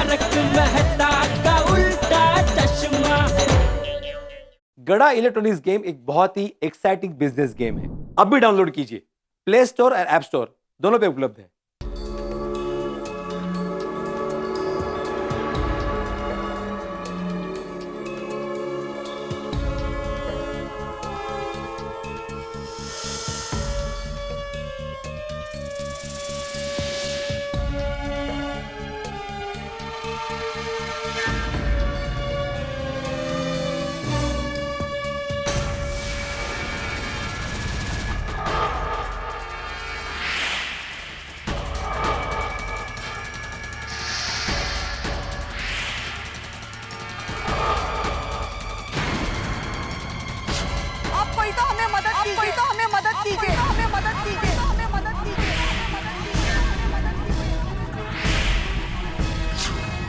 तारक मेहता का उल्टा चश्मा। गड़ा इलेक्ट्रॉनिक्स गेम एक बहुत ही एक्साइटिंग बिजनेस गेम है। अब भी डाउनलोड कीजिए, प्ले स्टोर और ऐप स्टोर दोनों पे उपलब्ध है।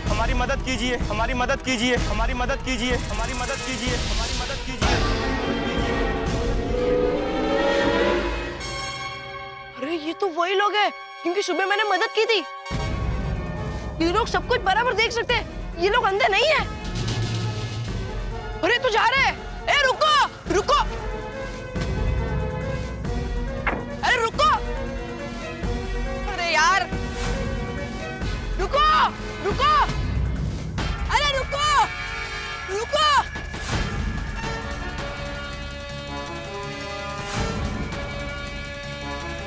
हमारी मदद कीजिए, हमारी मदद कीजिए, हमारी मदद कीजिए, हमारी मदद कीजिए, हमारी मदद कीजिए। अरे ये तो वही लोग हैं जिनकी सुबह मैंने मदद की थी। ये लोग सब कुछ बराबर देख सकते हैं, ये लोग अंधे नहीं है। अरे तू जा रहे है? ए रुको, रुको, अरे रुको, अरे यार रुको, रुको, अरे रुको, रुको,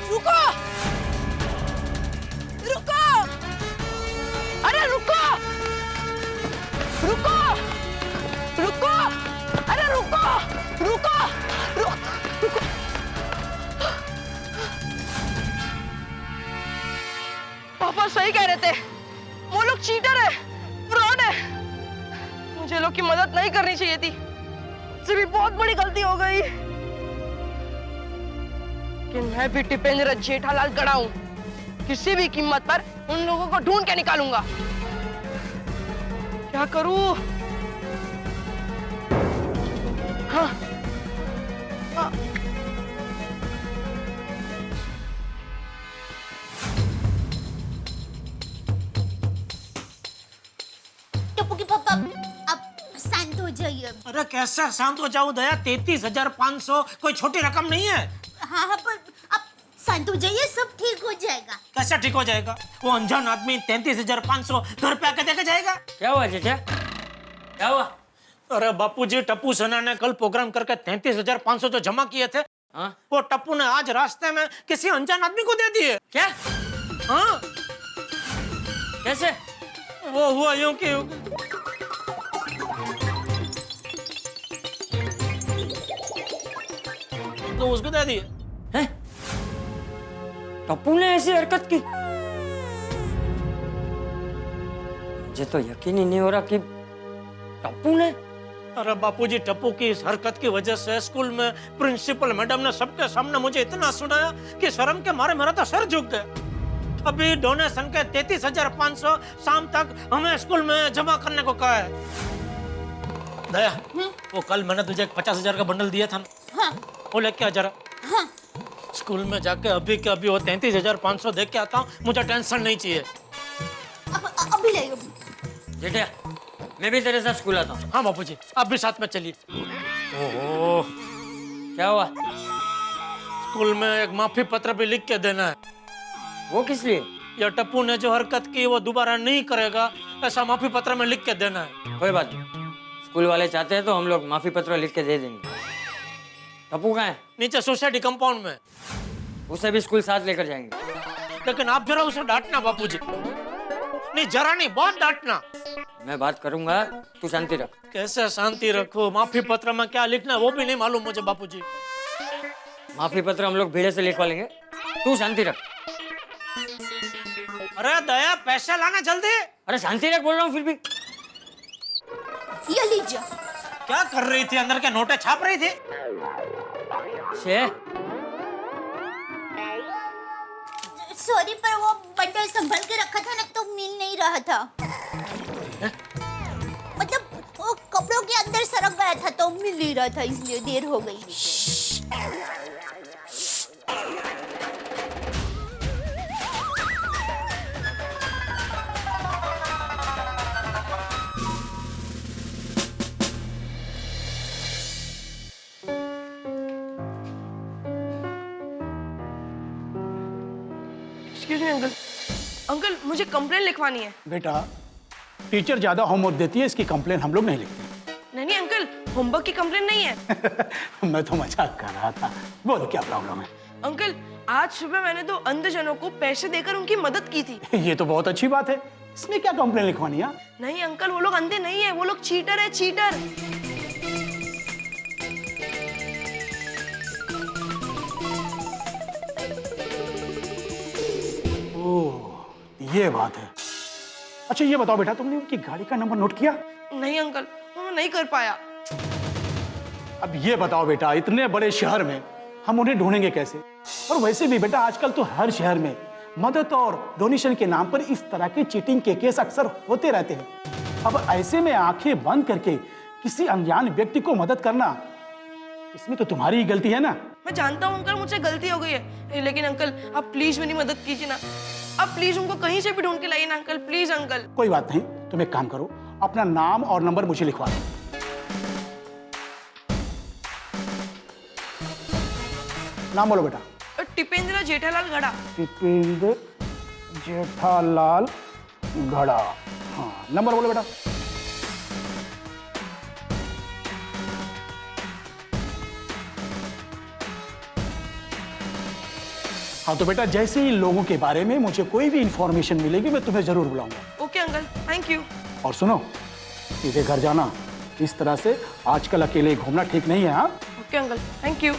रुको, रुको, अरे रुको, रुको, रुको, अरे रुको, रुको, रुको। पापा सही कह रहे थे, वो लोग चीटर है, फ्रॉड है। मुझे लोग की मदद नहीं करनी चाहिए थी, मुझसे भी बहुत बड़ी गलती हो गई। कि मैं भी टिपेंद्र जेठालाल गड़ा हूं, किसी भी कीमत पर उन लोगों को ढूंढ के निकालूंगा। क्या करूं? हाँ, हाँ। टप्पू के पापा अब शांत हो जाइए। अरे कैसा शांत हो जाऊं दया? 33,500 कोई छोटी रकम नहीं है। हाँ हाँ, पर अब शांत हो जाइए, सब ठीक हो जाएगा। कैसा ठीक हो जाएगा? वो अनजान आदमी 33,500 घर पे आके देके जाएगा। क्या हुआ चाचा? क्या हुआ? अरे बापूजी, टप्पू सना ने कल प्रोग्राम करके 33,500 जो जमा किए थे, हाँ? वो टप्पू ने आज रास्ते में किसी अनजान आदमी को दे दिए। क्या? हाँ, कैसे? वो हुआ यूं कि तो उसको दे दिए। हैं? टप्पू ने ऐसी हरकत की? मुझे तो यकीन ही नहीं हो रहा कि टप्पू ने। अरे बापूजी, टप्पू की इस हरकत की वजह से स्कूल में प्रिंसिपल मैडम ने सबके सामने मुझे इतना सुनाया कि शर्म के मारे मेरा तो सर झुक गया। अभी डोनेशन के 33,500 शाम तक हमें स्कूल में जमा करने को कहा है। दया, वो कल मैंने तुझे 50,000 का बंडल दिया था ना, हाँ वो लेके आ जरा। हाँ। स्कूल में जाके अभी के अभी वो 33,500 दे के आता हूँ, मुझे टेंशन नहीं चाहिए। अभी लाइए। जेठिया, मैं भी तेरे साथ स्कूल आता हूँ। हाँ बापूजी, आप भी साथ में चलिए। ओहो, क्या हुआ? स्कूल में एक माफी पत्र भी लिख के देना है। वो किस लिए? या टप्पू ने जो हरकत की वो दोबारा नहीं करेगा, ऐसा माफी पत्र में लिख के देना है। कोई बात नहीं, स्कूल वाले चाहते हैं तो हम लोग माफी पत्र लिख के दे देंगे। टप्पू कहाँ है? नीचे सोसाइटी कंपाउंड में। उसे भी स्कूल साथ लेकर जाएंगे। लेकिन आप जरा उसे डांटना बापूजी। नहीं, जरा नहीं, बहुत डांटना। मैं बात करूंगा, तू शांति रख। कैसे शांति रखो? माफी पत्र में क्या लिखना है वो भी नहीं मालूम मुझे बापूजी। माफी पत्र हम लोग भीड़े से लिखवा लेंगे, तू शांति रख। अरे दया, पैसे लाना जल्दी। अरे शांति रख बोल रहा हूँ फिर भी। ये लीजिए। क्या कर रही थी? अंदर के नोटे छाप रही थी? सॉरी, पर वो बंडल संभल के रखा था ना, तो मिल नहीं रहा था। मतलब वो कपड़ों के अंदर सरक गया था तो मिल नहीं रहा था, इसलिए देर हो गई। एक्सक्यूज मी अंकल, अंकल मुझे कंप्लेंट लिखवानी है। बेटा, टीचर ज्यादा होमवर्क देती है, इसकी कंप्लेन हम लोग नहीं लिखते। नहीं अंकल, होमवर्क की कंप्लेंट नहीं है। मैं तो मजाक कर रहा था। बोल, क्या प्रॉब्लम है? अंकल, आज सुबह मैंने 2 अंधजनों को पैसे देकर उनकी मदद की थी। ये तो बहुत अच्छी बात है। इसमें क्या कंप्लेन लिखवानी है? नहीं अंकल, वो लोग अंधे नहीं है, वो लोग चीटर है, चीटर। ओह, ये बात है। अच्छा ये बताओ बेटा, तुमने उनकी गाड़ी का नंबर नोट किया? नहीं अंकल, वो नहीं कर पाया। अब ये बताओ बेटा, इतने बड़े शहर में हम उन्हें ढूंढेंगे कैसे? और वैसे भी बेटा, आजकल तो हर शहर में मदद और डोनेशन के नाम पर इस तरह के चीटिंग के केस अक्सर होते रहते हैं। अब ऐसे में आंखें बंद करके किसी अनजान व्यक्ति को मदद करना, इसमें तो तुम्हारी ही गलती है ना। मैं जानता हूँ अंकल, मुझसे गलती हो गई है, लेकिन अंकल आप प्लीज मेरी मदद कीजिए ना। आप प्लीज उनको कहीं से भी ढूंढ के लाइए ना अंकल, प्लीज अंकल। कोई बात नहीं, तुम एक काम करो, अपना नाम और नंबर मुझे लिखवा दो। नाम बोलो बेटा। टिपेंद्र जेठालाल गड़ा। टिपेंद्र जेठालाल गड़ा। हाँ, नंबर बोलो बेटा। हाँ तो बेटा, जैसे ही लोगों के बारे में मुझे कोई भी इंफॉर्मेशन मिलेगी मैं तुम्हें जरूर बुलाऊंगा। Okay uncle, thank you. और सुनो, सीधे घर जाना। इस तरह से आजकल अकेले घूमना ठीक नहीं है। हाँ, ओके अंकल, थैंक यू।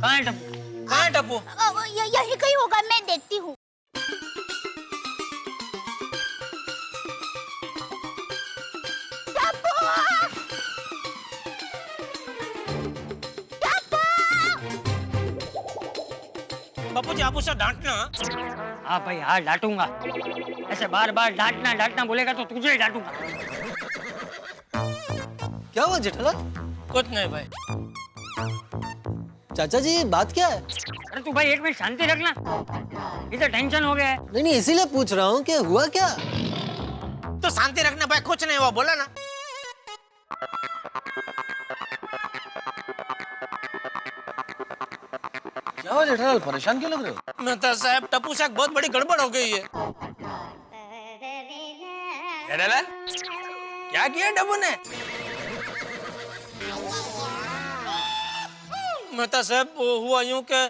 कहाँ है टप्पू? कहाँ है टप्पू? यही कहीं होगा, मैं देखती हूँ। बापू जी आप उसे डांटना। हाँ भाई, हाँ डांटूंगा। ऐसे बार बार डांटना डांटना बोलेगा तो तुझे ही डांटूंगा। क्या हुआ जेठालाल? कुछ नहीं भाई। चाचा जी बात क्या है? अरे तू भाई एक मिनट शांति रखना, इधर टेंशन हो गया है। नहीं नहीं, इसीलिए पूछ रहा हूँ कि हुआ क्या? तो शांति रखना भाई, कुछ नहीं हुआ, बोला ना। क्या हुआ जेठालाल, परेशान क्यों लग रहे हो? मेहता साहब, टप्पू साहब बहुत बड़ी गड़बड़ हो गई है। जेठालाल, क्या किया टप्पू ने? मेहता साहब, वो हुआ यूं कि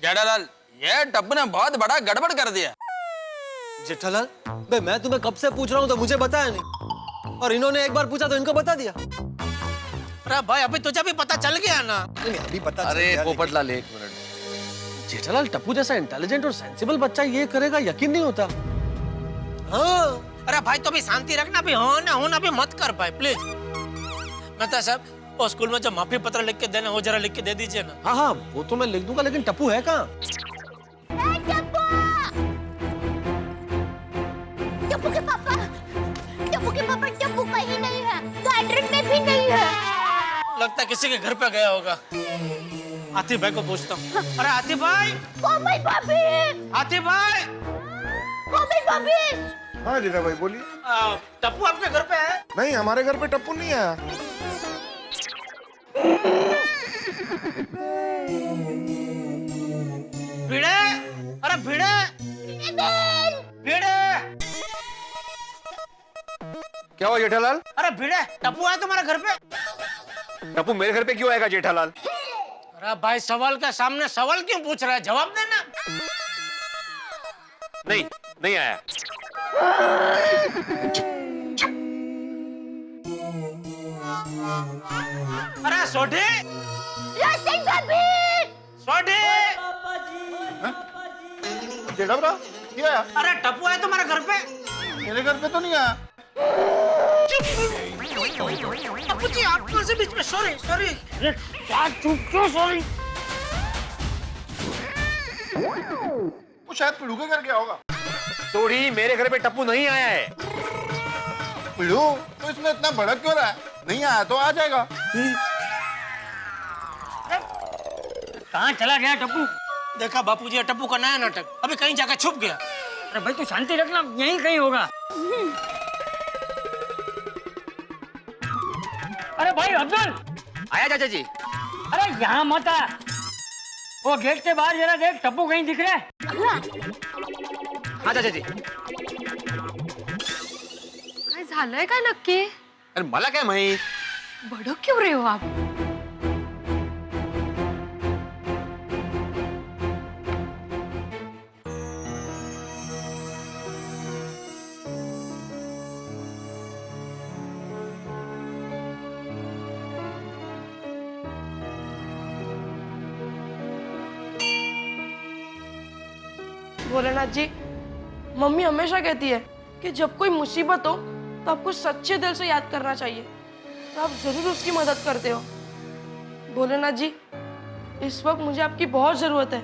जेठालाल, ये टप्पू ने बहुत बड़ा गड़बड़ कर दिया। जेठालाल, बे मैं तुम्हें कब से पूछ रहा हूँ तो मुझे बताया नहीं, और इन्होंने एक बार पूछा तो इनको बता दिया। अरे भाई अभी तुझे भी पता चल गया ना। नहीं अभी पता चल अरे गया, पोपटलाल, एक मिनट। जेठालाल, टप्पू जैसा इंटेलिजेंट और सेंसिबल बच्चा ये करेगा, यकीन नहीं होता। हाँ, अरे भाई तो भी शांति रखना, भी हो ना भी मत कर भाई प्लीज। मेहता साहब, वो स्कूल में जो माफी पत्र लिख के देना, वो जरा लिख के दे दीजिए ना। हाँ हाँ, वो तो मैं लिख दूंगा, लेकिन टप्पू है कहाँ? टप्पू के पापा टप्पू कहीं नहीं है, गार्डन में भी नहीं है। लगता है किसी के घर पे गया होगा। आतिफ भाई को पूछता हूँ। अरे आतिफ भाई, कोमल भाभी, आतिफ भाई। कोमल भाभी। हाँ जीजा भाई बोलिए। टप्पू आपके घर पे है? नहीं, हमारे घर पे टप्पू नहीं आया। भिड़े, अरे भिड़े, भिड़े। क्या हुआ जेठालाल? अरे भिड़े, टप्पू आया तुम्हारे घर पे? टप्पू मेरे घर पे क्यों आएगा जेठालाल? अरे भाई सवाल के सामने सवाल क्यों पूछ रहा है, जवाब देना। नहीं आया। अरे सोढ़ी, रोशन भाभी। सोढ़ी। जेठा क्या आया? अरे टप्पू आया तुम्हारे घर पे? मेरे घर पे तो नहीं आया। टप्पू जी आप कौन से बीच में? सॉरी। क्या चुप क्यों? सॉरी। वो शायद पिड़ू के घर गया होगा। सोढ़ी, मेरे घर पे टप्पू नहीं आया है। पिड़ू तो इसमें इतना भड़क क्यों रहा है? नहीं आया तो आ जाएगा। कहाँ चला गया टप्पू? देखा बापूजी, टप्पू का नया नाटक अभी कहीं जाकर छुप गया। अरे भाई तू शांति रखना, यहीं कहीं होगा। अरे भाई अब्दुल, आया चाचा जी। अरे यहाँ मत आ, वो गेट के बाहर जरा देख, टप्पू कहीं दिख रहा है? हाँ चाचा जी। काय झालंय काय नक्की? अरे मला काय माहित? भडक क्यों रहे हो आप? भोलेनाथ जी, मम्मी हमेशा कहती है कि जब कोई मुसीबत हो तो आपको सच्चे दिल से याद करना चाहिए, तो आप जरूर उसकी मदद करते हो। भोलेनाथ जी, इस वक्त मुझे आपकी बहुत जरूरत है।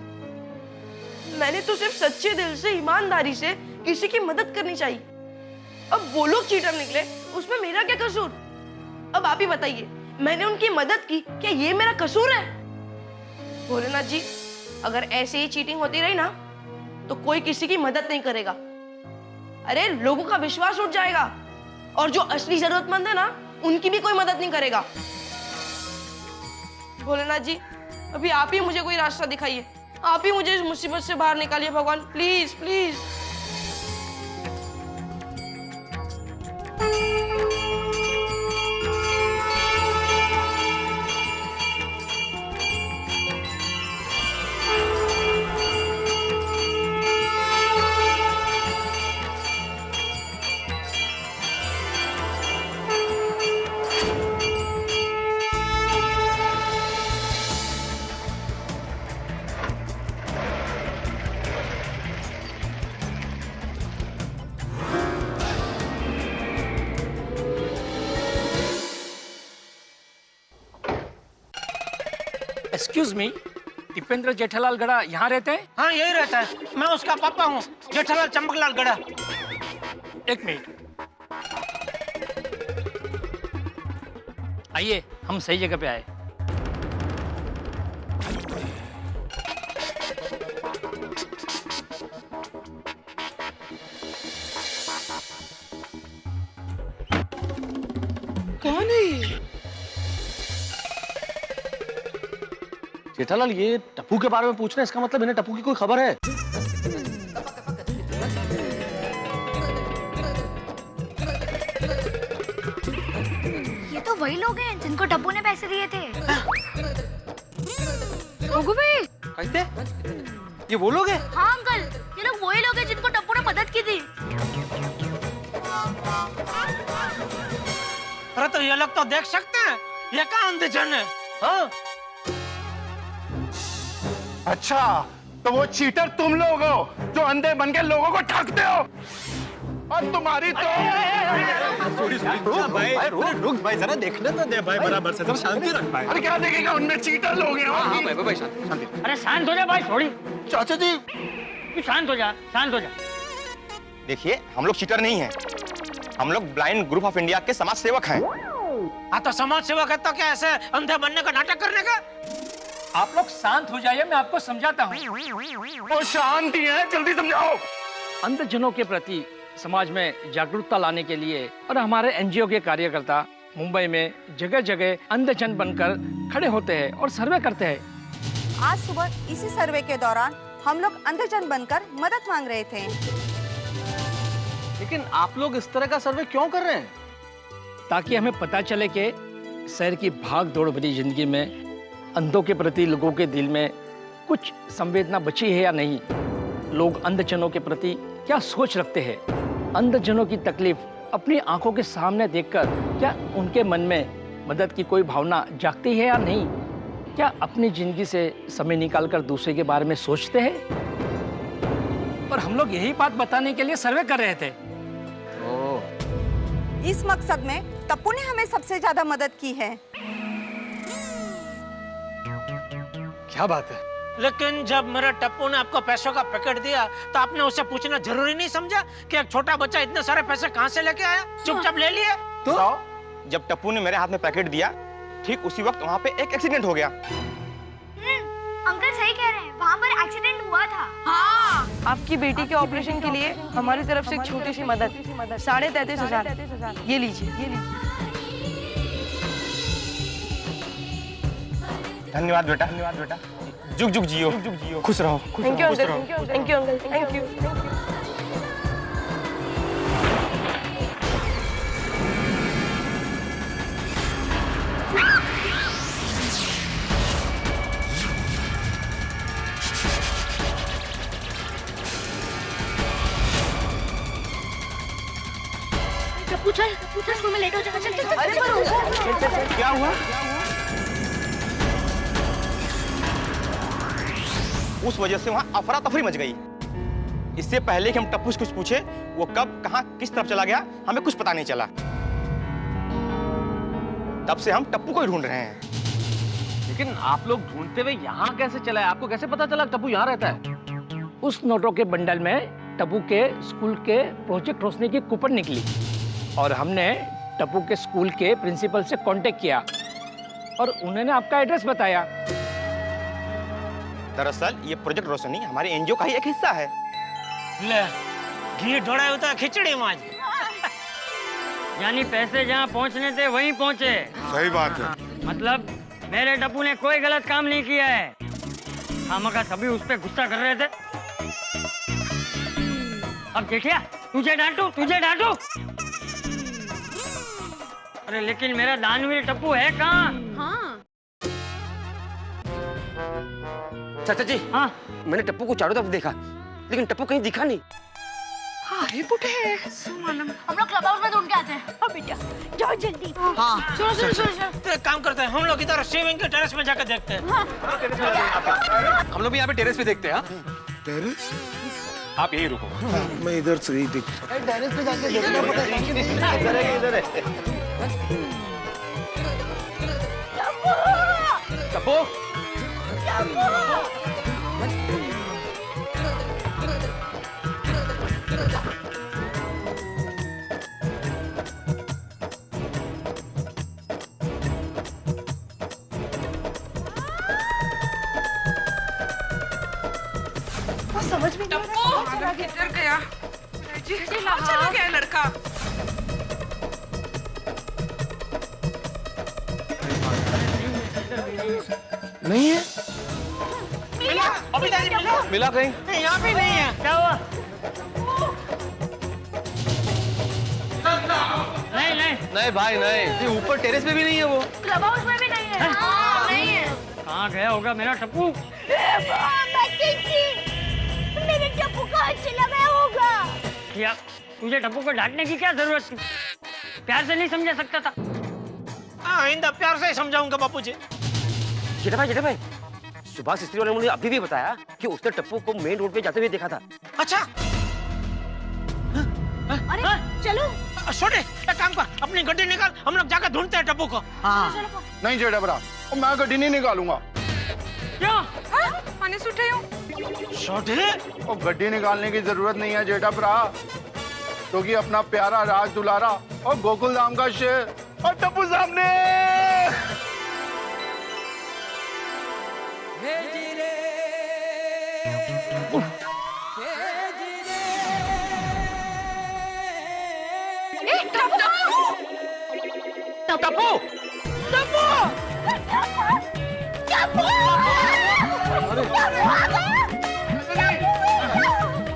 मैंने तो सिर्फ सच्चे दिल से, ईमानदारी से किसी की मदद करनी चाहिए। अब वो लोग चीटर निकले, उसमें मेरा क्या कसूर? अब आप ही बताइए, मैंने उनकी मदद की, क्या ये मेरा कसूर है? भोलेनाथ जी, अगर ऐसे ही चीटिंग होती रही ना तो कोई किसी की मदद नहीं करेगा। अरे लोगों का विश्वास उठ जाएगा और जो असली जरूरतमंद है ना, उनकी भी कोई मदद नहीं करेगा। भोलेनाथ जी, अभी आप ही मुझे कोई रास्ता दिखाइए, आप ही मुझे इस मुसीबत से बाहर निकालिए भगवान, please please. Excuse me, Dipendra Jethalal Gada यहाँ रहते हैं? हाँ यही रहता है, मैं उसका पापा हूँ, जेठालाल चंपकलाल गड़ा। एक मिनट, आइए हम सही जगह पे आए। कौन है ये? जेठालाल, ये टप्पू के बारे में पूछ रहे हैं, इसका मतलब इन्हें टप्पू की कोई खबर है? ये तो वही लोग हैं जिनको टप्पू ने पैसे दिए थे। ओगू भाई, कहते? ये वो लोग हैं? हाँ अंकल, ये लोग वही लोग हैं जिनको टप्पू ने मदद की थी। अरे तो ये लोग तो देख सकते हैं, ये कहाँ अंधजन है? हाँ? अच्छा, तो वो चीटर तुम लोग हो जो अंधे बन के लोगों को ठगते हो, और तुम्हारी तो रुक भाई, जरा देखने तो दे भाई, बराबर से, जरा शांति रख भाई। अरे क्या देखेगा, उनमें चीटर लोग हैं। हाँ भाई शांति। अरे शांत हो जा भाई, थोड़ी चाचा जी, तू शांत हो जा, शांत हो जा। देखिए, हम लोग चीटर नहीं हैं, हम लोग ब्लाइंड ग्रुप ऑफ इंडिया के समाज सेवक हैं। हाँ तो समाज सेवा करता क्या ऐसे अंधे बनने का नाटक करने का? आप लोग शांत हो जाइए, मैं आपको समझाता हूँ। वो शांति है, जल्दी समझाओ। अंधजनों के प्रति समाज में जागरूकता लाने के लिए और हमारे एनजीओ के कार्यकर्ता मुंबई में जगह जगह अंधजन बनकर खड़े होते हैं और सर्वे करते हैं। आज सुबह इसी सर्वे के दौरान हम लोग अंधजन बनकर मदद मांग रहे थे। लेकिन आप लोग इस तरह का सर्वे क्यों कर रहे हैं? ताकि हमें पता चले कि शहर की भाग दौड़ भरी जिंदगी में अंधों के प्रति लोगों के दिल में कुछ संवेदना बची है या नहीं, लोग अंधजनों के प्रति क्या सोच रखते हैं, अंधजनों की तकलीफ अपनी आंखों के सामने देखकर क्या उनके मन में मदद की कोई भावना जागती है या नहीं, क्या अपनी जिंदगी से समय निकालकर दूसरे के बारे में सोचते हैं। और हम लोग यही बात बताने के लिए सर्वे कर रहे थे। इस मकसद में टप्पू ने हमें सबसे ज्यादा मदद की है। क्या बात है? लेकिन जब मेरे टप्पू ने आपको पैसों का पैकेट दिया तो आपने उससे पूछना जरूरी नहीं समझा कि एक छोटा बच्चा इतने सारे पैसे कहाँ से लेके आया? चुपचाप ले लिए। तो जब टप्पू ने मेरे हाथ में पैकेट दिया, ठीक उसी वक्त वहाँ पे एक एक्सीडेंट हो गया। अंकल सही कह रहे हैं, वहाँ पर एक्सीडेंट हुआ था। हाँ, आपकी बेटी के ऑपरेशन के लिए हमारी तरफ से एक छोटी सी मदद 33,500। ये लीजिए, ये लीजिए। धन्यवाद बेटा, धन्यवाद बेटा। जुग जुग जियो, खुश रहो। Thank you uncle, thank you uncle, thank you. चल स्कूल में लेट हो जाएगा। चल चल चल। क्या हुआ? उस वजह से वहां अफरा तफरी मच गई। इससे पहले कि हम टप्पू से कुछ पूछे, वो कब कहां किस तरफ चला गया हमें कुछ पता नहीं चला। तब से हम टप्पू को ही ढूंढ रहे हैं। लेकिन आप लोग ढूंढते हुए यहाँ कैसे चला है? आपको कैसे पता चला टप्पू यहाँ रहता है? उस नोटों के बंडल में टप्पू के स्कूल के प्रोजेक्ट रोशनी की कूपन निकली और हमने टप्पू के स्कूल के प्रिंसिपल से कांटेक्ट किया और उन्होंने आपका एड्रेस बताया। दरअसल ये प्रोजेक्ट रोशनी हमारे एनजीओ का ही एक हिस्सा है। ले, घी ढोड़ा होता है खिचड़ी माज। यानी पैसे जहाँ पहुँचने थे वहीं पहुँचे। सही बात है। मतलब मेरे टप्पू ने कोई गलत काम नहीं किया है। खामखा सभी उस पे गुस्सा कर रहे थे। अब देखिए, तुझे डांटू। अरे लेकिन मेरा दानवीर टप्पू है कहाँ? हाँ। चाचा जी, हाँ, मैंने टप्पू को चारों तरफ देखा, लेकिन टप्पू कहीं दिखा नहीं। हम लोग क्लब हाउस में ढूंढ के आते हैं। हाँ बेटा, जाओ जल्दी। हाँ। सुनो। तो एक काम करते हैं, हम लोग इधर स्विमिंग के टेरेस में जाकर देखते हैं। हम लोग भी यहाँ पे टेरेस पे देखते हैं। टेरेस? आप यही रुको। मैं इधर से ही देख। टेरेस पे जाके देखना पड़ेगा। इधर है। टप्पू, समझ में किधर गया? जी, कहाँ चला गया लड़का? नहीं है। मिला कहीं? यहाँ भी नहीं है। क्या हुआ? नहीं। नहीं भाई नहीं, ये ऊपर टेरेस पे भी नहीं है वो। क्लब हाउस में भी नहीं है। हाँ, नहीं है। कहाँ गया होगा मेरा टप्पू? मेरे टप्पू कहाँ चला गया होगा? क्या तुझे टप्पू को डांटने की क्या जरूरत थी? प्यार से नहीं समझा सकता था? हाँ, इंदा प्यार से ही समझाऊंगा बापू जी। जेठा भाई, सुभाष स्त्री वाले मुझे अभी भी बताया कि उसने टप्पू को मेन रोड पे जाते हुए देखा था। अच्छा, अरे चलो। छोटे एक काम कर, अपनी गड्डी निकाल, हम लोग जाकर ढूंढते हैं टप्पू को। नहीं जेठा भरा, मैं गड्डी नहीं निकालूंगा। क्यों? पानी सुटे हो? छोटे, और गड्डी निकालने की जरूरत नहीं है जेठा भरा, क्योंकि अपना प्यारा राज दुलारा और गोकुल धाम का शेर और टप्पू सामने।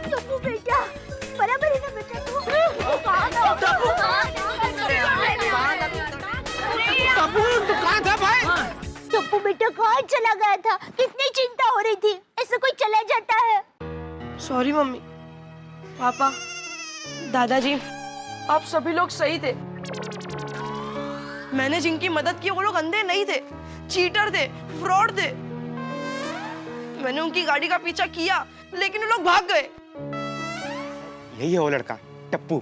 टप्पू बेटा, बराबर है ना बेटा तू? कहाँ था भाई? टप्पू बेटा कहाँ चला गया था? कितनी चिंता हो रही थी, ऐसे कोई चला जाता है? सॉरी मम्मी, पापा, दादाजी, आप सभी लोग सही थे। मैंने जिनकी मदद की वो लोग अंधे नहीं थे, चीटर थे, फ्रॉड थे। मैंने उनकी गाड़ी का पीछा किया, लेकिन वो लोग भाग गए। यही है वो लड़का, टप्पू।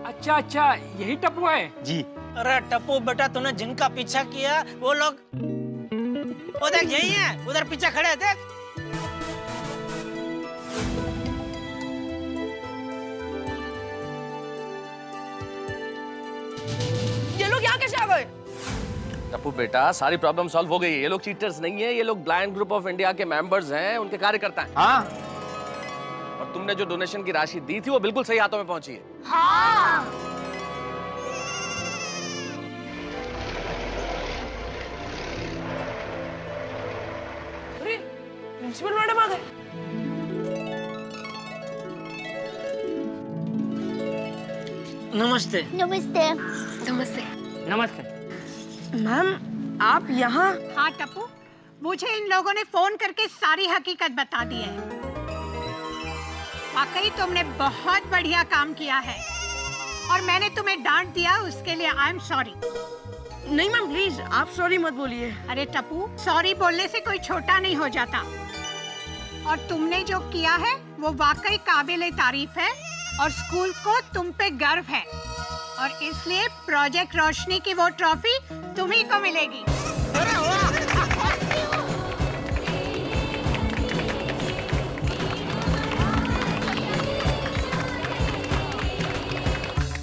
अच्छा, यही टप्पू है? जी। अरे टप्पू बेटा, तूने जिनका पीछा किया वो लोग वो देख यही है, उधर पीछे खड़े हैं, देख। यहाँ कैसे आ गए? टप्पू बेटा, सारी प्रॉब्लम सॉल्व हो गई है। ये लोग चीटर्स नहीं है, ये लोग ब्लाइंड ग्रुप ऑफ इंडिया के मेंबर्स हैं, उनके कार्यकर्ता हैं। हाँ। और तुमने जो डोनेशन की राशि दी थी वो बिल्कुल सही हाथों में पहुंची है। हाँ। अरे प्रिंसिपल मैडम आ गए। नमस्ते। नमस्ते। नमस्ते। नमस्ते। मैम आप यहाँ? हाँ टप्पू, मुझे इन लोगों ने फोन करके सारी हकीकत बता दी है। वाकई तुमने बहुत बढ़िया काम किया है और मैंने तुम्हें डांट दिया, उसके लिए आई एम सॉरी। नहीं मैम प्लीज आप सॉरी मत बोलिए। अरे टप्पू, सॉरी बोलने से कोई छोटा नहीं हो जाता और तुमने जो किया है वो वाकई काबिले तारीफ है और स्कूल को तुम पे गर्व है और इसलिए प्रोजेक्ट रोशनी की वो ट्रॉफी तुम्ही को मिलेगी।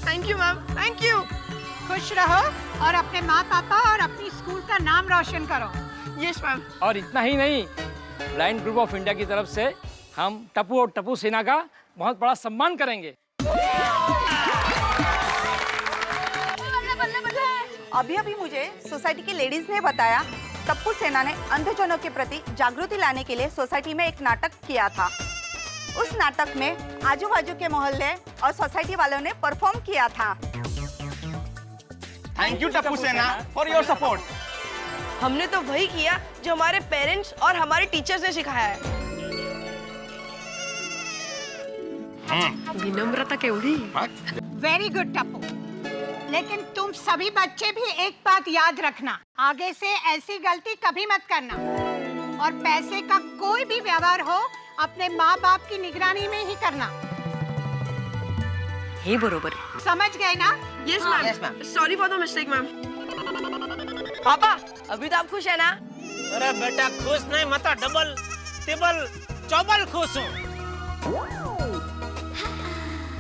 Thank you ma'am, thank you. खुश रहो और अपने माँ पापा और अपनी स्कूल का नाम रोशन करो। Yes ma'am. और इतना ही नहीं, ब्लाइंड ग्रुप ऑफ इंडिया की तरफ से हम टप्पू और टप्पू सेना का बहुत बड़ा सम्मान करेंगे। अभी अभी मुझे सोसाइटी की लेडीज ने बताया टप्पू सेना ने अंधजनों के प्रति जागृति लाने के लिए सोसाइटी में एक नाटक किया था। उस नाटक में आजू बाजू के मोहल्ले और सोसाइटी वालों ने परफॉर्म किया था। थैंक यू टप्पू सेना फॉर योर सपोर्ट। हमने तो वही किया जो हमारे पेरेंट्स और हमारे टीचर्स ने सिखाया है। विनम्रता केवढी। वेरी गुड टप्पू, लेकिन तुम सभी बच्चे भी एक बात याद रखना, आगे से ऐसी गलती कभी मत करना और पैसे का कोई भी व्यवहार हो अपने माँ बाप की निगरानी में ही करना। हे बरोबर। समझ गए ना? Yes ma'am. Sorry for the mistake ma'am. पापा अभी तो आप खुश है ना? अरे बेटा खुश नहीं, मत डबल टिबल चौबल खुश हूँ।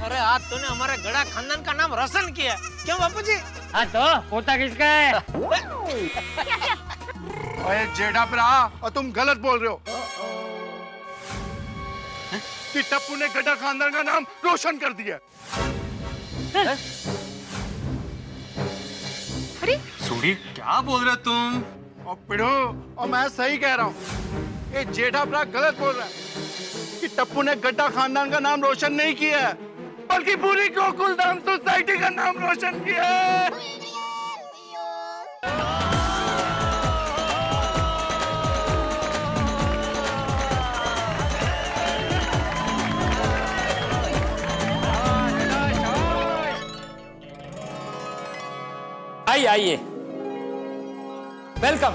अरे आज तूने हमारे गड़ा खानदान का नाम रोशन किया, क्यों बापूजी? हाँ तो पोता किसका है? ओए जेठा भरा, और तुम गलत बोल रहे हो कि टप्पू ने गड्ढा खानदान का नाम रोशन कर दिया। अरे सूरी क्या बोल रहे तुम? और पिढ़ो, और मैं सही कह रहा हूँ। ये जेठा भरा गलत बोल रहा है कि टप्पू ने गड्ढा खानदान का नाम रोशन नहीं किया है, बल्कि पूरी गोकुलधाम सोसाइटी का नाम रोशन किया है। आइए आइए, वेलकम।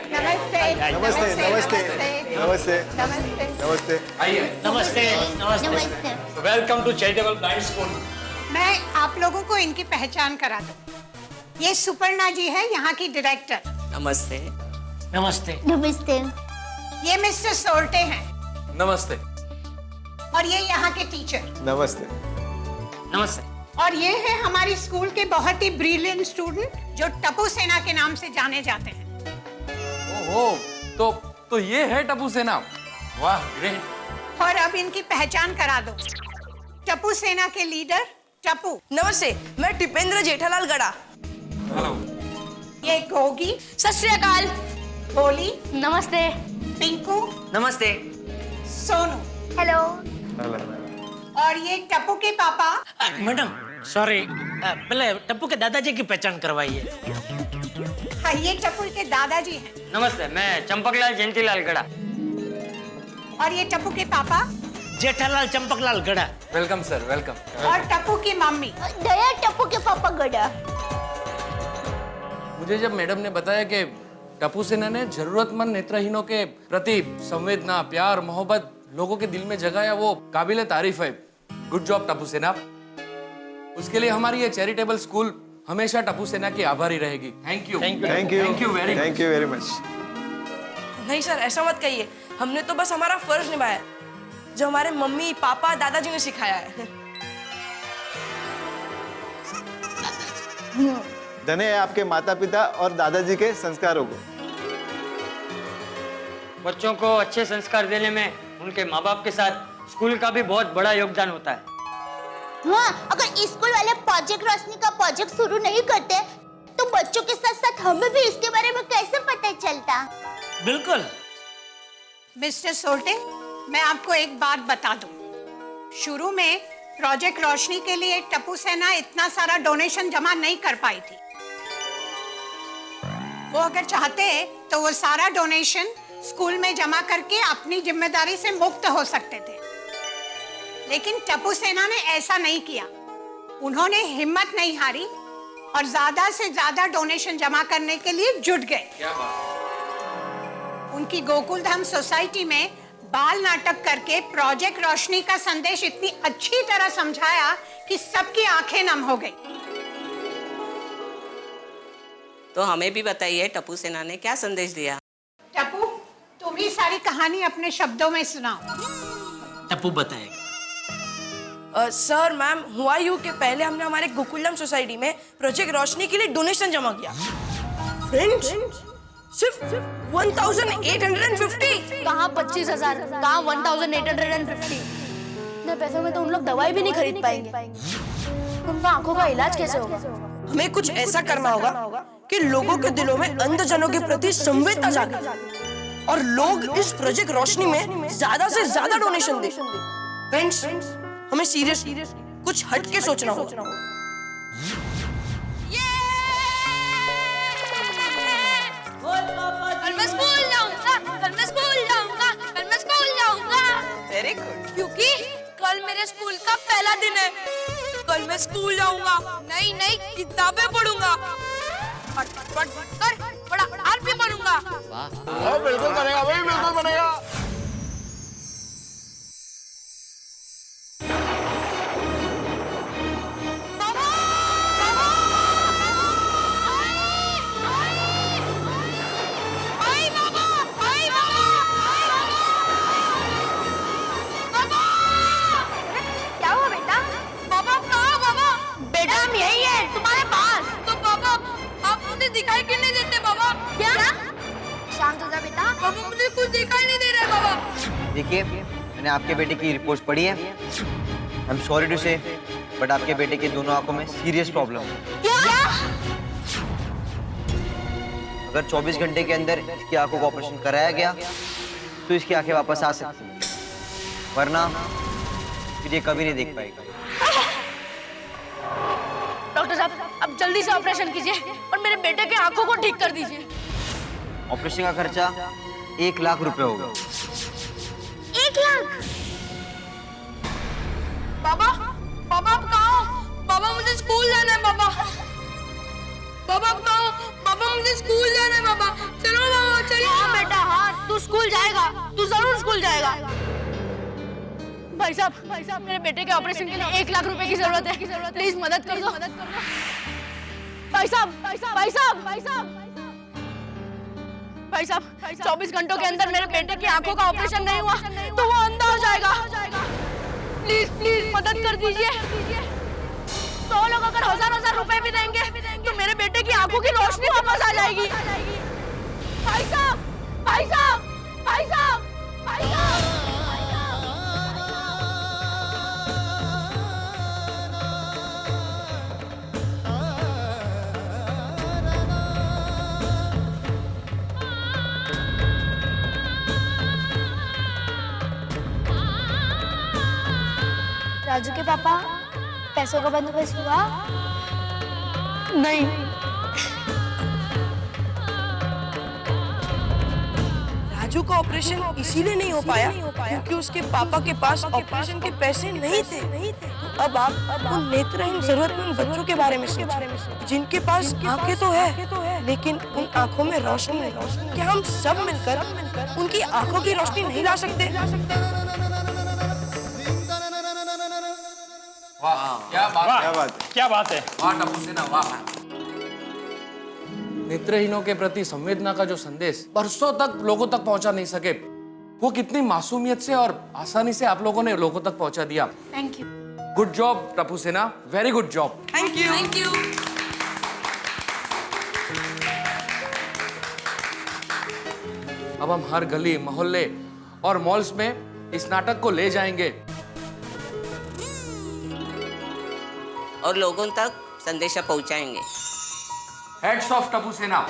नमस्ते नमस्ते नमस्ते नमस्ते नमस्ते नमस्ते। आइए। नमस्ते नमस्ते। Welcome to charitable blind school. मैं आप लोगों को इनकी पहचान करा दूं। ये सुपर्णा जी है, यहाँ की डायरेक्टर। नमस्ते। नमस्ते। नमस्ते। ये मिस्टर सोल्टे हैं नमस्ते। और ये यहाँ के टीचर। नमस्ते। नमस्ते। और ये है हमारी स्कूल के बहुत ही ब्रिलियंट स्टूडेंट जो टप्पू सेना के नाम से जाने जाते हैं। ओहो, तो ये है टप्पू सेना। वाह ग्रेट। और अब इनकी पहचान करा दो। टप्पू सेना के लीडर टप्पू। नमस्ते, मैं टिपेंद्र जेठालाल गड़ा। हेलो। ये गोगी। सत श्री अकाल। बोली। नमस्ते। पिंकू। नमस्ते। सोनू। हेलो। और ये टप्पू के पापा। मैडम सॉरी, पहले टप्पू के दादाजी की पहचान करवाइए। हाँ, ये टप्पू के दादाजी हैं। नमस्ते, मैं चंपकलाल जयंतीलाल गड़ा। और ये टप्पू के पापा जेठालाल चंपकलाल गड़ा। Welcome sir, welcome. और टप्पू की मम्मी दया टप्पू के पापा गड़ा। मुझे जब मैडम ने बताया कि टप्पू सेना ने जरूरतमंद नेत्रहीनों के प्रति संवेदना, प्यार, मोहब्बत लोगों के दिल में जगाया, वो काबिले तारीफ है। गुड जॉब टप्पू सेना। उसके लिए हमारी ये चैरिटेबल स्कूल हमेशा टप्पू सेना की आभारी रहेगी। Thank you. Thank you. Thank you. Thank you very much. Thank you very much. नहीं सर, ऐसा मत कहिए, हमने तो बस हमारा फर्ज निभाया जो हमारे मम्मी पापा दादाजी ने सिखाया है। धन्य है आपके माता पिता और दादाजी के संस्कारों को। बच्चों को अच्छे संस्कार देने में उनके माँ बाप के साथ स्कूल का भी बहुत बड़ा योगदान होता है। हाँ, अगर स्कूल वाले प्रोजेक्ट रोशनी का प्रोजेक्ट शुरू नहीं करते तो बच्चों के साथ साथ हमें भी इसके बारे में कैसे पता चलता? बिल्कुल। मिस्टर सोल्टे, मैं आपको एक बात बता दूं। शुरू में प्रोजेक्ट रोशनी के लिए टप्पू सेना इतना सारा डोनेशन जमा नहीं कर पाई थी। वो अगर चाहते तो वो सारा डोनेशन स्कूल में जमा करके अपनी जिम्मेदारी से मुक्त हो सकते थे, लेकिन टप्पू सेना ने ऐसा नहीं किया। उन्होंने हिम्मत नहीं हारी और ज्यादा से ज्यादा डोनेशन जमा करने के लिए जुट गए। क्या बात? उनकी गोकुलधाम सोसाइटी में बाल नाटक करके प्रोजेक्ट रोशनी का संदेश इतनी अच्छी तरह समझाया कि सबकी आंखें नम हो गई। तो हमें भी बताइए टप्पू सेना ने क्या संदेश दिया? टप्पू, तुम ही सारी कहानी अपने शब्दों में सुनाओ। टप्पू बताएगा। सर मैम, हुआ यूं कि पहले हमने हमारे गोकुलधाम सोसाइटी में प्रोजेक्ट रोशनी के लिए डोनेशन जमा किया। फ्रेंड्स, सिर्फ 1850। कहाँ 25,000, कहाँ 1850? इतने पैसों में तो उन लोग दवाई भी नहीं खरीद पाएंगे। उनका आंखों का इलाज कैसे होगा? हमें कुछ ऐसा करना होगा कि लोगों के दिलों में अंधजनों के प्रति संवेदना जागे और लोग इस प्रोजेक्ट रोशनी में ज्यादा से ज्यादा डोनेशन दें। फ्रेंड्स, हमें सीरियस कुछ हट के सोचना होगा। कल मैं स्कूल जाऊंगा, कल मैं स्कूल जाऊंगा, कल मैं स्कूल जाऊंगा। Very good. क्योंकि कल मेरे स्कूल का पहला दिन है। कल मैं स्कूल जाऊंगा, नई नई किताबें पढ़ूंगा, बड़ा हार भी पढ़ूंगा। बिल्कुल बनेगा भाई, बिल्कुल बनेगा। क्या हुआ बेटा? पापा कहाँ? पापा बेटा हम यही है तुम्हारे पास। तो पापा आप मुझे दिखाई क्यों नहीं देते? पापा क्या? शांत हो जा बेटा। पापा मुझे कुछ दिखाई नहीं दे रहा है। पापा देखिए, मैंने आपके बेटे की रिपोर्ट पढ़ी है। आई एम सॉरी टू से, बट आपके बेटे के दोनों आंखों में सीरियस प्रॉब्लम है। क्या? अगर 24 घंटे के अंदर इसकी आंखों का ऑपरेशन कराया गया तो इसकी आंखें वापस आ सकती हैं, वरना फिर ये कभी नहीं देख पाएगा। डॉक्टर साहब, अब जल्दी से ऑपरेशन कीजिए और मेरे बेटे के आंखों को ठीक कर दीजिए। ऑपरेशन का खर्चा 1 लाख रुपए होगा। 1 लाख? पापा, पापा आप कहाँ हो? पापा मुझे स्कूल जाना है। पापा, पापा आप कहाँ हो? पापा मुझे स्कूल जाना है। पापा चलो, पापा चलो। हाँ बेटा, हाँ तू स्कूल जाएगा, तू जरूर स्कूल जाएगा। भाई साहब, मेरे बेटे के ऑपरेशन के लिए 1 लाख रुपए की जरूरत है। प्लीज मदद कर दो। भाई साहब, भाई साहब, भाई साहब, भाई साहब, भाई साहब, 24 घंटों के अंदर मेरे बेटे की आंखों का ऑपरेशन नहीं हुआ तो वो अंधा हो जाएगा। प्लीज प्लीज मदद कर दीजिए। 100 लोग अगर 1000 रुपए भी देंगे तो मेरे बेटे की आंखों की रोशनी वापस आ जाएगी। भाई साहब, भाई साहब, भाई साहब, भाई साहब। राजू के पापा, पैसों का बंदोबस्त हुआ? नहीं। राजू का ऑपरेशन इसीलिए नहीं हो पाया क्योंकि उसके पापा के पास ऑपरेशन के पैसे नहीं थे। अब आप उन नेत्रहीन जरूरतमंद बच्चों के बारे में सोचें जिनके पास आंखें तो है लेकिन उन आंखों में रोशनी नहीं। क्या हम सब मिलकर उनकी आंखों की रोशनी नहीं ला सकते? क्या बात है, क्या बात है। वाह टप्पू सेना, वाह। नेत्रहीनों के प्रति संवेदना का जो संदेश बरसों तक लोगों तक पहुंचा नहीं सके, वो कितनी मासूमियत से और आसानी से आप लोगों ने लोगों तक पहुंचा दिया। Thank you. Good job Tappu Sena, very good job. Thank you. Thank you. अब हम हर गली मोहल्ले और मॉल्स में इस नाटक को ले जाएंगे और लोगों तक संदेशा पहुंचाएंगे। हेड्स ऑफ टप्पू सेना।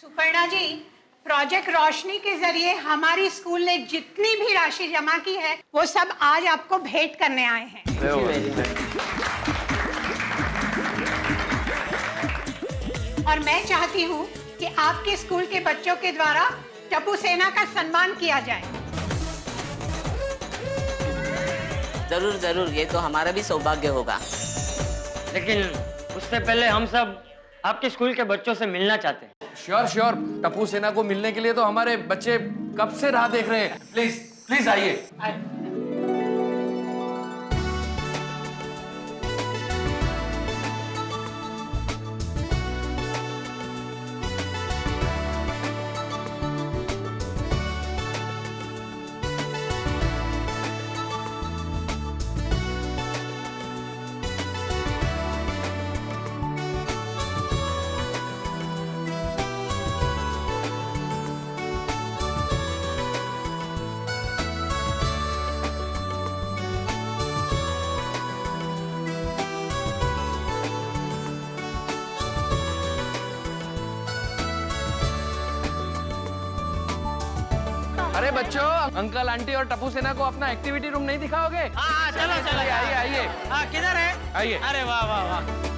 सुपर्णा जी, प्रोजेक्ट रोशनी के जरिए हमारी स्कूल ने जितनी भी राशि जमा की है वो सब आज आपको भेंट करने आए हैं। और मैं चाहती हूँ कि आपके स्कूल के बच्चों के द्वारा टप्पू सेना का सम्मान किया जाए। जरूर जरूर, ये तो हमारा भी सौभाग्य होगा। लेकिन उससे पहले हम सब आपके स्कूल के बच्चों से मिलना चाहते हैं। श्योर श्योर, टप्पू सेना को मिलने के लिए तो हमारे बच्चे कब से राह देख रहे हैं। प्लीज प्लीज आइए। अरे बच्चों, अंकल आंटी और टप्पू सेना को अपना एक्टिविटी रूम नहीं दिखाओगे? हाँ चलो चलो, आइए आइए। हाँ किधर है? आइए। अरे वाह वाह वाह।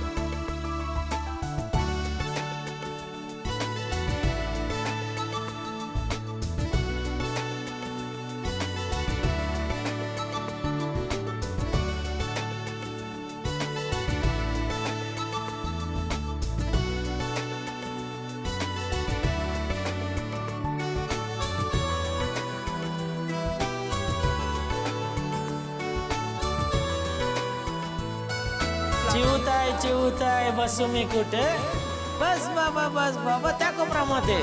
चिवताय बसू मी कुठे? बस बाबा त्या कोपऱ्यामध्ये.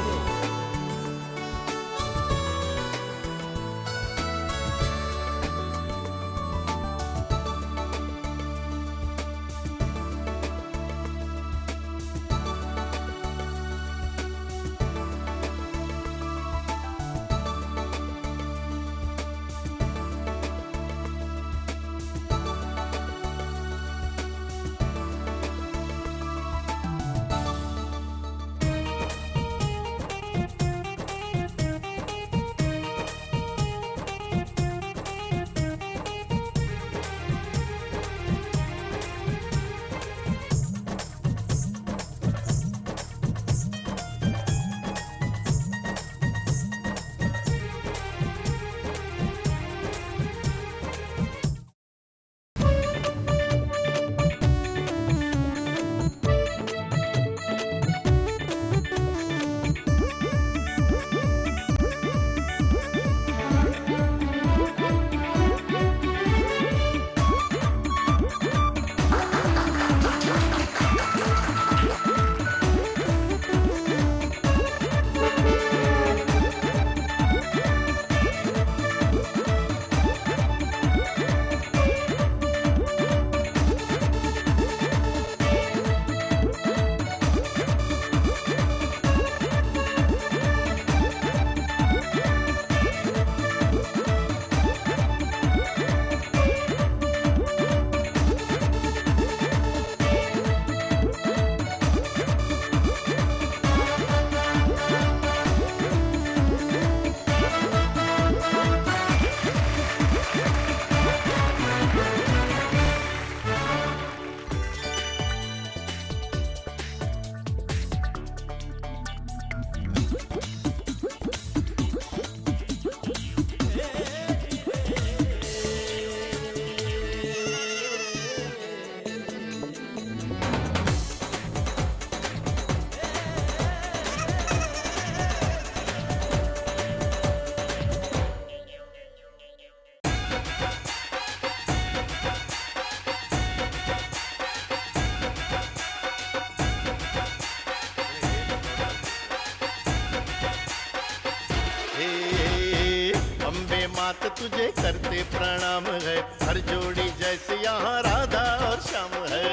मात तुझे करते प्रणाम है, हर जोड़ी जैसे यहाँ राधा और श्याम है।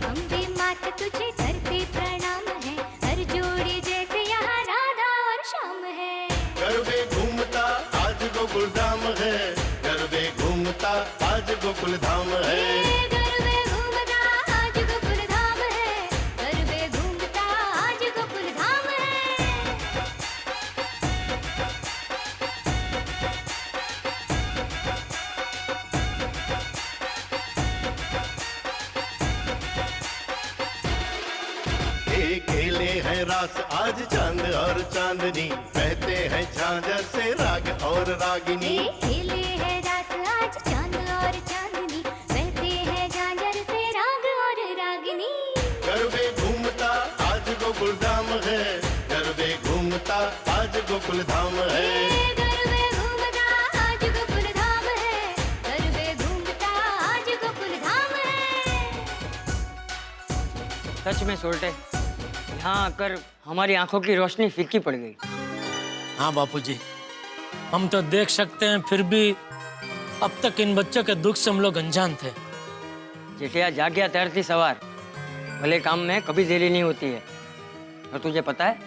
अम्बे मात तुझे करते प्रणाम है, हर जोड़ी जैसे यहाँ राधा और श्याम है। गोकुल धाम है, गरबे घूमता आज गोकुल धाम है। गरबे घूमता आज गोकुल धाम है, गरबे घूमता आज गोकुल धाम है। ये खेले हैं रास आज चांद और चांदनी, बहते हैं झांझर से राग और रागिनी। खेले हैं रास आज चांद और चांदनी, बहते हैं झांझर से राग और रागिनी। गरबे घूमता आज गोकुल धाम है, गरबे घूमता आज गोकुल धाम है। गरबे घूमता आज गोकुल धाम है, गरबे घूमता आज गोकुल धाम है। सच में सोल्टे, यहाँ आकर हमारी आंखों की रोशनी फीकी पड़ गई। हाँ बापूजी, हम तो देख सकते हैं, फिर भी अब तक इन बच्चों के दुख से हम लोग अनजान थे। जेठिया जाग गया तैरती सवार, भले काम में कभी देरी नहीं होती है। और तुझे पता है,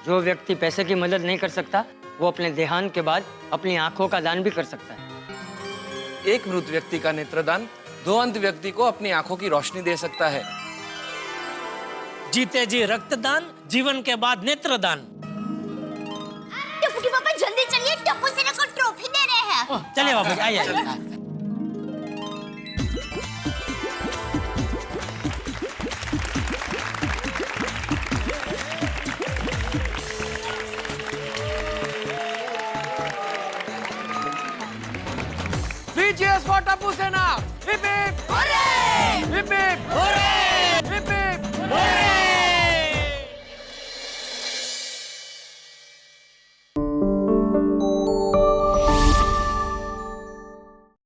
जो व्यक्ति पैसे की मदद नहीं कर सकता, वो अपने देहांत के बाद अपनी आंखों का दान भी कर सकता है। एक मृत व्यक्ति का नेत्रदान दो अंध व्यक्ति को अपनी आंखों की रोशनी दे सकता है। जीते जी रक्तदान, जीवन के बाद नेत्रदान। टप्पू के पापा जल्दी चलिए, टप्पू सेना को ट्रॉफी दे रहे हैं। चलिए बाबू, आइए। Three cheers for Tapu Sena! Hip hip! Hooray! Hip hip! Hooray!